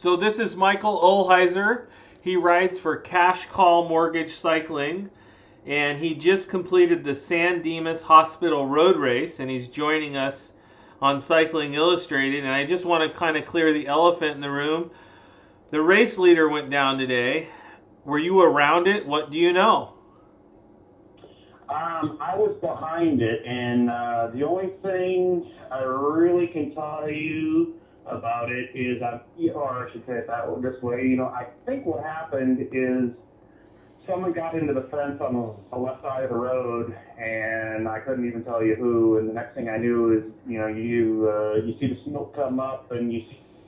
So this is Michael Olheiser. He rides for CashCall Mortgage Cycling, and he just completed the San Dimas Hospital Road Race, and he's joining us on Cycling Illustrated. And I just want to kind of clear the elephant in the room. The race leader went down today. Were you around it? What do you know? I was behind it, and the only thing I really can tell you about it is, or I should say it this way, I think what happened is someone got into the fence on the left side of the road, and I couldn't even tell you who, and the next thing I knew is, you see the smoke come up, and you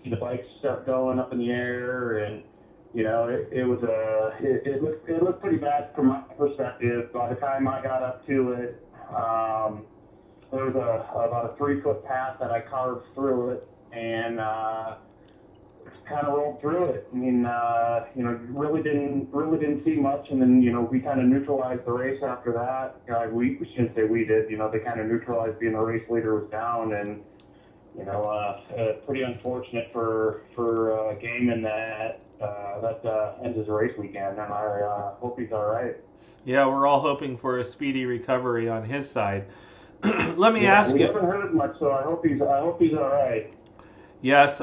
see the bikes start going up in the air, and it looked pretty bad from my perspective. By the time I got up to it, there was about a 3-foot path that I carved through it, and kind of rolled through it. I mean, really didn't see much, and then we kind of neutralized the race after that. We shouldn't say we did. They kind of neutralized being the race leader was down, and pretty unfortunate for Gaiman that ends his race weekend, and I hope he's all right. Yeah, we're all hoping for a speedy recovery on his side. Let me ask you. We haven't heard much, so I hope he's all right. Yes,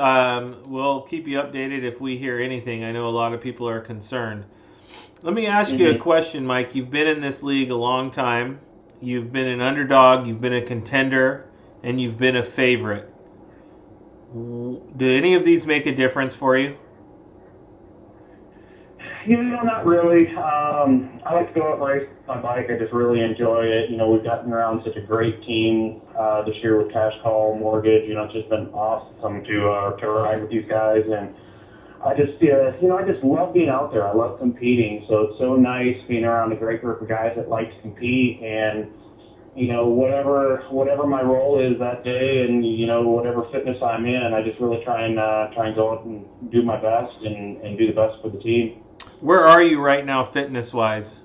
we'll keep you updated if we hear anything. I know a lot of people are concerned. Let me ask you a question, Mike. You've been in this league a long time. You've been an underdog, you've been a contender, and you've been a favorite. Do any of these make a difference for you? Not really. I like to go out and race my bike. I just really enjoy it. We've gotten around such a great team this year with CashCall Mortgage. It's just been awesome to ride with these guys, and I just I just love being out there. I love competing, so it's so nice being around a great group of guys that like to compete, and whatever my role is that day, and whatever fitness I'm in, I just really try and go out and do my best and do the best for the team. Where are you right now, fitness-wise?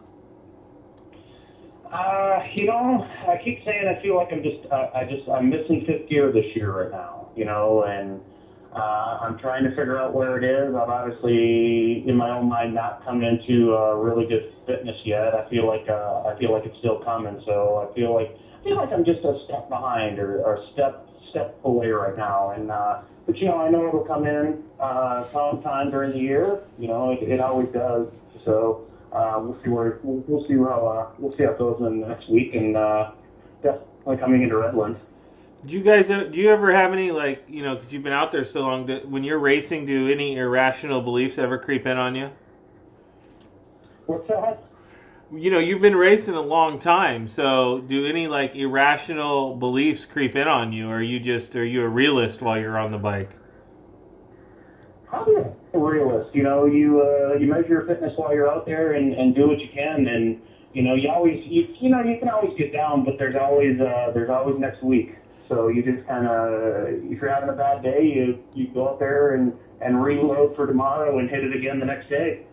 I keep saying I feel like I'm missing fifth gear this year right now, and I'm trying to figure out where it is. I've obviously, in my own mind, not come into really good fitness yet. I feel like it's still coming. So I feel like I'm just a step behind or a step away right now, and. But I know it'll come in sometime during the year. It always does. So we'll see how it goes in the next week, and definitely coming into Redlands. Do you ever have any, because you've been out there so long, when you're racing, do any irrational beliefs ever creep in on you? What's that? You've been racing a long time, so do any irrational beliefs creep in on you, or are you a realist while you're on the bike? Probably a realist. You measure your fitness while you're out there and do what you can, and you can always get down, but there's always next week. So you just kind of, if you're having a bad day, you go out there and reload for tomorrow and hit it again the next day.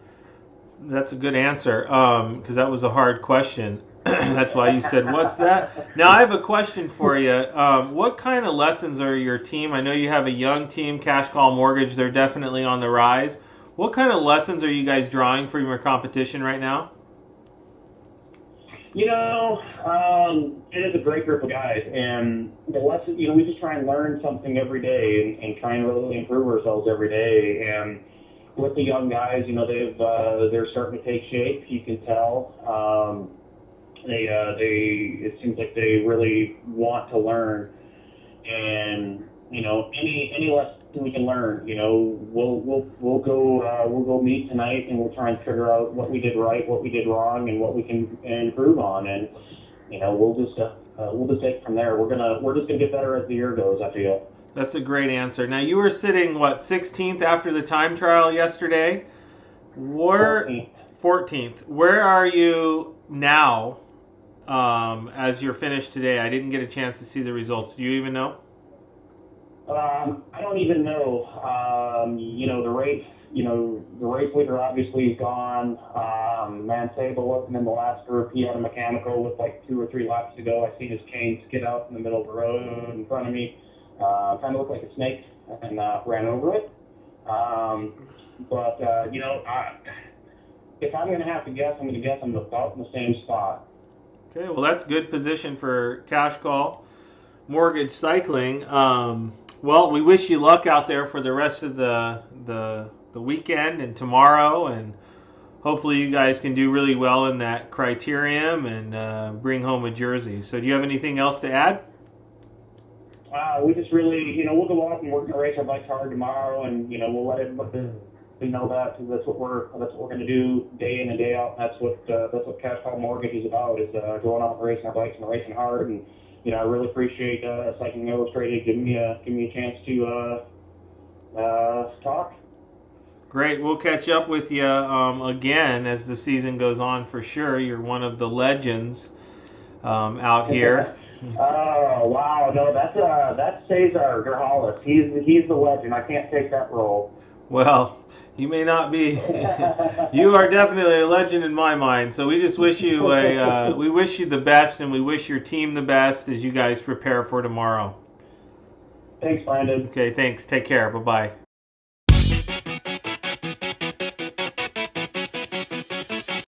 That's a good answer, because that was a hard question. That's why you said, what's that? Now, I have a question for you. What kind of lessons are your team? I know you have a young team, CashCall Mortgage. They're definitely on the rise. What kind of lessons are you guys drawing from your competition right now? It is a great group of guys, and the lesson, we just try and learn something every day and try and really improve ourselves every day. And with the young guys, they're starting to take shape. You can tell. It seems like they really want to learn, and any lesson we can learn, we'll go meet tonight, and we'll try and figure out what we did right, what we did wrong, and what we can improve on, and we'll just take it from there. We're just gonna get better as the year goes, I feel. That's a great answer. Now, you were sitting, 16th after the time trial yesterday? 14th. Where are you now as you're finished today? I didn't get a chance to see the results. Do you even know? I don't even know. The race leader obviously is gone. Mansable wasn't in the last group. He had a mechanical with 2 or 3 laps to go. I seen his chain skid out in the middle of the road in front of me. Kind of looked like a snake, and ran over it. But if I'm going to have to guess, I'm going to guess I'm about in the same spot. Okay, well that's good position for CashCall Mortgage Cycling. Well, we wish you luck out there for the rest of the weekend and tomorrow, and hopefully you guys can do really well in that criterium and bring home a jersey. So do you have anything else to add? We just really, we'll go out and we're going to race our bikes hard tomorrow, and we'll let everybody know that, because that's what we're going to do day in and day out. That's what CashCall Mortgage is about, is going out and racing our bikes and racing hard. And I really appreciate Cycling Illustrated giving me a chance to talk. Great. We'll catch up with you again as the season goes on for sure. You're one of the legends out here. Oh wow! No, that's Cesar Gerhalis. He's the legend. I can't take that role. Well, you may not be. You are definitely a legend in my mind. So we just wish you we wish you the best, and we wish your team the best as you guys prepare for tomorrow. Thanks, Landon. Okay, thanks. Take care. Bye-bye.